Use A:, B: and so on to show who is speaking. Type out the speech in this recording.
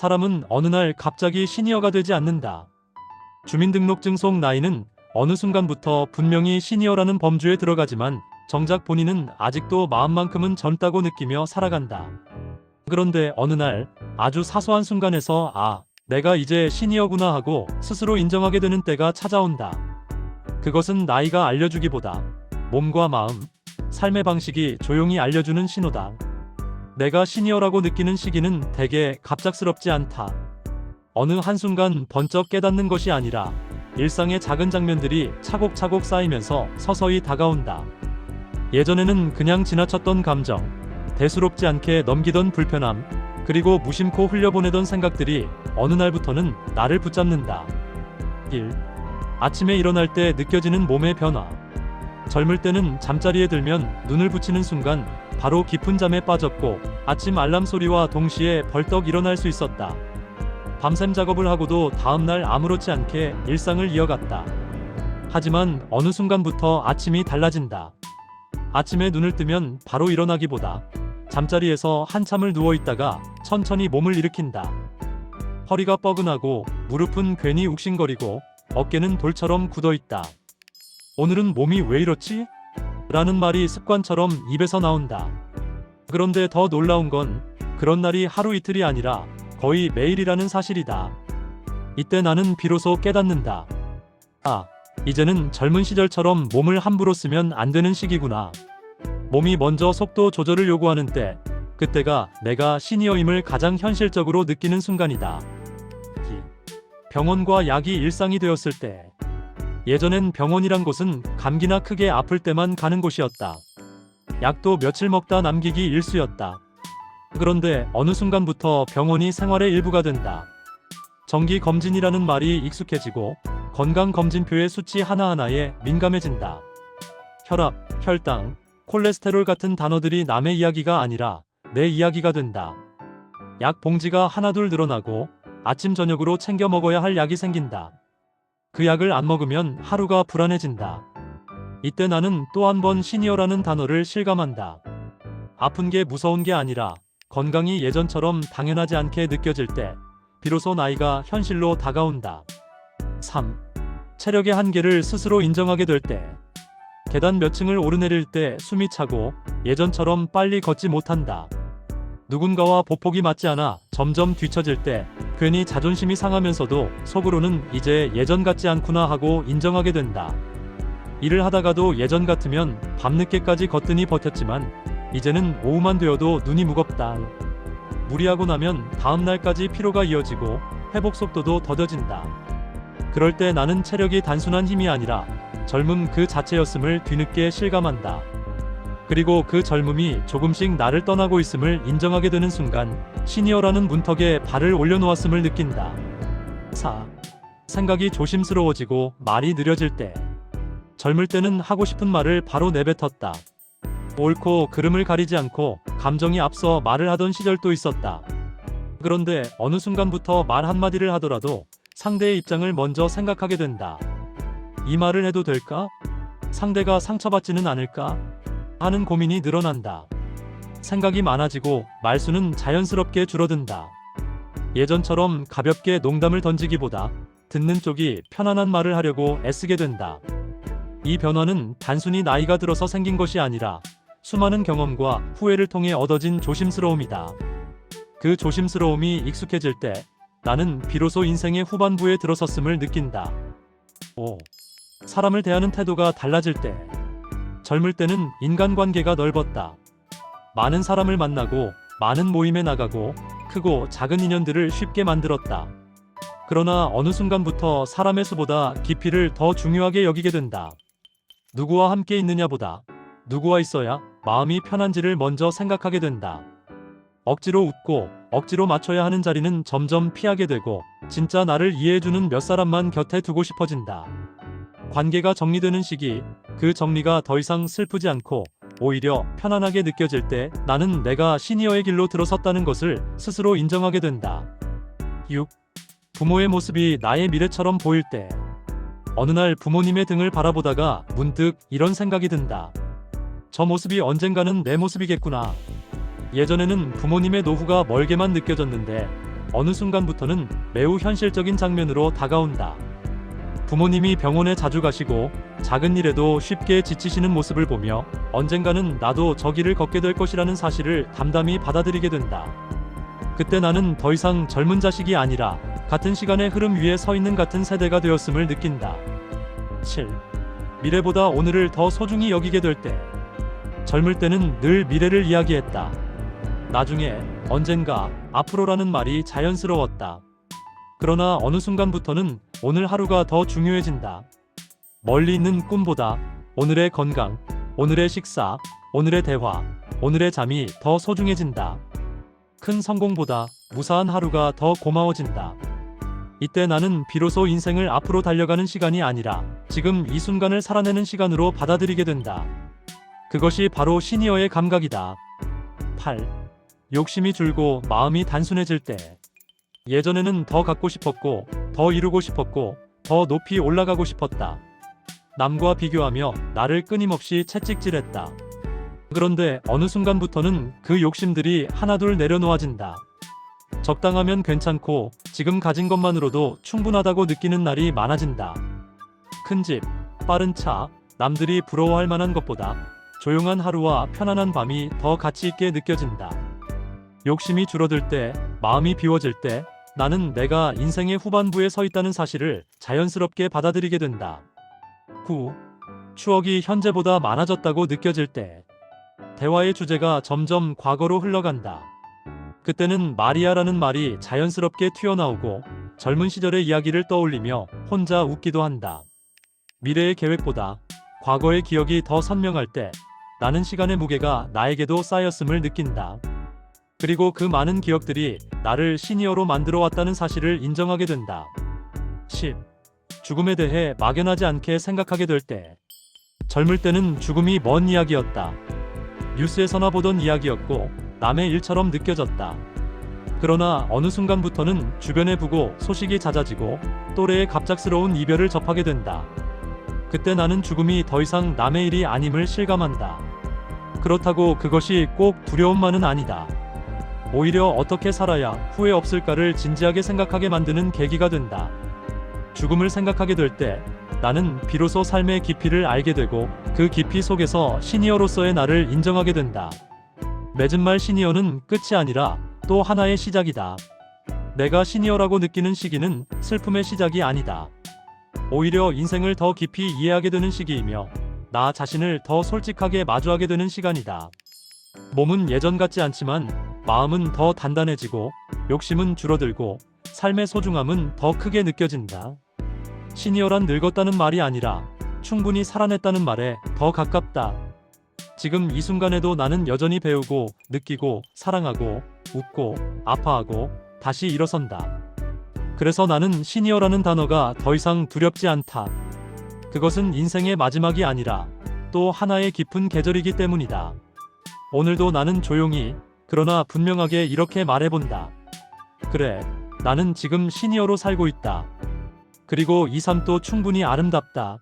A: 사람은 어느 날 갑자기 시니어가 되지 않는다. 주민등록증 속 나이는 어느 순간부터 분명히 시니어라는 범주에 들어가지만 정작 본인은 아직도 마음만큼은 젊다고 느끼며 살아간다. 그런데 어느 날 아주 사소한 순간에서 내가 이제 시니어구나 하고 스스로 인정하게 되는 때가 찾아온다. 그것은 나이가 알려주기보다 몸과 마음, 삶의 방식이 조용히 알려주는 신호다. 내가 시니어라고 느끼는 시기는 대개 갑작스럽지 않다. 어느 한순간 번쩍 깨닫는 것이 아니라 일상의 작은 장면들이 차곡차곡 쌓이면서 서서히 다가온다. 예전에는 그냥 지나쳤던 감정, 대수롭지 않게 넘기던 불편함, 그리고 무심코 흘려보내던 생각들이 어느 날부터는 나를 붙잡는다. 1. 아침에 일어날 때 느껴지는 몸의 변화. 젊을 때는 잠자리에 들면 눈을 붙이는 순간 바로 깊은 잠에 빠졌고 아침 알람 소리와 동시에 벌떡 일어날 수 있었다. 밤샘 작업을 하고도 다음날 아무렇지 않게 일상을 이어갔다. 하지만 어느 순간부터 아침이 달라진다. 아침에 눈을 뜨면 바로 일어나기보다 잠자리에서 한참을 누워있다가 천천히 몸을 일으킨다. 허리가 뻐근하고 무릎은 괜히 욱신거리고 어깨는 돌처럼 굳어있다. 오늘은 몸이 왜 이렇지? 라는 말이 습관처럼 입에서 나온다. 그런데 더 놀라운 건 그런 날이 하루 이틀이 아니라 거의 매일이라는 사실이다. 이때 나는 비로소 깨닫는다. 이제는 젊은 시절처럼 몸을 함부로 쓰면 안 되는 시기구나. 몸이 먼저 속도 조절을 요구하는 때, 그때가 내가 시니어임을 가장 현실적으로 느끼는 순간이다. 병원과 약이 일상이 되었을 때, 예전엔 병원이란 곳은 감기나 크게 아플 때만 가는 곳이었다. 약도 며칠 먹다 남기기 일쑤였다. 그런데 어느 순간부터 병원이 생활의 일부가 된다. 정기 검진이라는 말이 익숙해지고 건강검진표의 수치 하나하나에 민감해진다. 혈압, 혈당, 콜레스테롤 같은 단어들이 남의 이야기가 아니라 내 이야기가 된다. 약 봉지가 하나둘 늘어나고 아침 저녁으로 챙겨 먹어야 할 약이 생긴다. 그 약을 안 먹으면 하루가 불안해진다. 이때 나는 또 한 번 시니어라는 단어를 실감한다. 아픈 게 무서운 게 아니라 건강이 예전처럼 당연하지 않게 느껴질 때 비로소 나이가 현실로 다가온다. 3. 체력의 한계를 스스로 인정하게 될 때. 계단 몇 층을 오르내릴 때 숨이 차고 예전처럼 빨리 걷지 못한다. 누군가와 보폭이 맞지 않아 점점 뒤처질 때 괜히 자존심이 상하면서도 속으로는 이제 예전 같지 않구나 하고 인정하게 된다. 일을 하다가도 예전 같으면 밤늦게까지 거뜬히 버텼지만 이제는 오후만 되어도 눈이 무겁다. 무리하고 나면 다음날까지 피로가 이어지고 회복 속도도 더뎌진다. 그럴 때 나는 체력이 단순한 힘이 아니라 젊음 그 자체였음을 뒤늦게 실감한다. 그리고 그 젊음이 조금씩 나를 떠나고 있음을 인정하게 되는 순간 시니어라는 문턱에 발을 올려놓았음을 느낀다. 4. 생각이 조심스러워지고 말이 느려질 때. 젊을 때는 하고 싶은 말을 바로 내뱉었다. 옳고 그름을 가리지 않고 감정이 앞서 말을 하던 시절도 있었다. 그런데 어느 순간부터 말 한마디를 하더라도 상대의 입장을 먼저 생각하게 된다. 이 말을 해도 될까? 상대가 상처받지는 않을까? 하는 고민이 늘어난다. 생각이 많아지고 말수는 자연스럽게 줄어든다. 예전처럼 가볍게 농담을 던지기보다 듣는 쪽이 편안한 말을 하려고 애쓰게 된다. 이 변화는 단순히 나이가 들어서 생긴 것이 아니라 수많은 경험과 후회를 통해 얻어진 조심스러움이다. 그 조심스러움이 익숙해질 때 나는 비로소 인생의 후반부에 들어섰음을 느낀다. 5. 사람을 대하는 태도가 달라질 때. 젊을 때는 인간관계가 넓었다. 많은 사람을 만나고 많은 모임에 나가고 크고 작은 인연들을 쉽게 만들었다. 그러나 어느 순간부터 사람의 수보다 깊이를 더 중요하게 여기게 된다. 누구와 함께 있느냐보다 누구와 있어야 마음이 편한지를 먼저 생각하게 된다. 억지로 웃고 억지로 맞춰야 하는 자리는 점점 피하게 되고 진짜 나를 이해해주는 몇 사람만 곁에 두고 싶어진다. 관계가 정리되는 시기, 그 정리가 더 이상 슬프지 않고 오히려 편안하게 느껴질 때 나는 내가 시니어의 길로 들어섰다는 것을 스스로 인정하게 된다. 6. 부모의 모습이 나의 미래처럼 보일 때. 어느 날 부모님의 등을 바라보다가 문득 이런 생각이 든다. 저 모습이 언젠가는 내 모습이겠구나. 예전에는 부모님의 노후가 멀게만 느껴졌는데 어느 순간부터는 매우 현실적인 장면으로 다가온다. 부모님이 병원에 자주 가시고 작은 일에도 쉽게 지치시는 모습을 보며 언젠가는 나도 저 길을 걷게 될 것이라는 사실을 담담히 받아들이게 된다. 그때 나는 더 이상 젊은 자식이 아니라 같은 시간의 흐름 위에 서 있는 같은 세대가 되었음을 느낀다. 7. 미래보다 오늘을 더 소중히 여기게 될 때. 젊을 때는 늘 미래를 이야기했다. 나중에, 언젠가, 앞으로라는 말이 자연스러웠다. 그러나 어느 순간부터는 오늘 하루가 더 중요해진다. 멀리 있는 꿈보다 오늘의 건강, 오늘의 식사, 오늘의 대화, 오늘의 잠이 더 소중해진다. 큰 성공보다 무사한 하루가 더 고마워진다. 이때 나는 비로소 인생을 앞으로 달려가는 시간이 아니라 지금 이 순간을 살아내는 시간으로 받아들이게 된다. 그것이 바로 시니어의 감각이다. 8. 욕심이 줄고 마음이 단순해질 때. 예전에는 더 갖고 싶었고, 더 이루고 싶었고, 더 높이 올라가고 싶었다. 남과 비교하며 나를 끊임없이 채찍질했다. 그런데 어느 순간부터는 그 욕심들이 하나둘 내려놓아진다. 적당하면 괜찮고 지금 가진 것만으로도 충분하다고 느끼는 날이 많아진다. 큰 집, 빠른 차, 남들이 부러워할 만한 것보다 조용한 하루와 편안한 밤이 더 가치 있게 느껴진다. 욕심이 줄어들 때, 마음이 비워질 때 나는 내가 인생의 후반부에 서 있다는 사실을 자연스럽게 받아들이게 된다. 9. 추억이 현재보다 많아졌다고 느껴질 때. 대화의 주제가 점점 과거로 흘러간다. 그때는 마리아라는 말이 자연스럽게 튀어나오고 젊은 시절의 이야기를 떠올리며 혼자 웃기도 한다. 미래의 계획보다 과거의 기억이 더 선명할 때 나는 시간의 무게가 나에게도 쌓였음을 느낀다. 그리고 그 많은 기억들이 나를 시니어로 만들어 왔다는 사실을 인정하게 된다. 10. 죽음에 대해 막연하지 않게 생각하게 될 때. 젊을 때는 죽음이 먼 이야기였다. 뉴스에서나 보던 이야기였고 남의 일처럼 느껴졌다. 그러나 어느 순간부터는 주변에 보고 소식이 잦아지고 또래의 갑작스러운 이별을 접하게 된다. 그때 나는 죽음이 더 이상 남의 일이 아님을 실감한다. 그렇다고 그것이 꼭 두려움만은 아니다. 오히려 어떻게 살아야 후회 없을까를 진지하게 생각하게 만드는 계기가 된다. 죽음을 생각하게 될 때 나는 비로소 삶의 깊이를 알게 되고 그 깊이 속에서 시니어로서의 나를 인정하게 된다. 맺은 말 시니어는 끝이 아니라 또 하나의 시작이다. 내가 시니어라고 느끼는 시기는 슬픔의 시작이 아니다. 오히려 인생을 더 깊이 이해하게 되는 시기이며 나 자신을 더 솔직하게 마주하게 되는 시간이다. 몸은 예전 같지 않지만 마음은 더 단단해지고 욕심은 줄어들고 삶의 소중함은 더 크게 느껴진다. 시니어란 늙었다는 말이 아니라 충분히 살아냈다는 말에 더 가깝다. 지금 이 순간에도 나는 여전히 배우고 느끼고 사랑하고 웃고 아파하고 다시 일어선다. 그래서 나는 시니어라는 단어가 더 이상 두렵지 않다. 그것은 인생의 마지막이 아니라 또 하나의 깊은 계절이기 때문이다. 오늘도 나는 조용히 그러나 분명하게 이렇게 말해본다. 그래, 나는 지금 시니어로 살고 있다. 그리고 이 삶도 충분히 아름답다.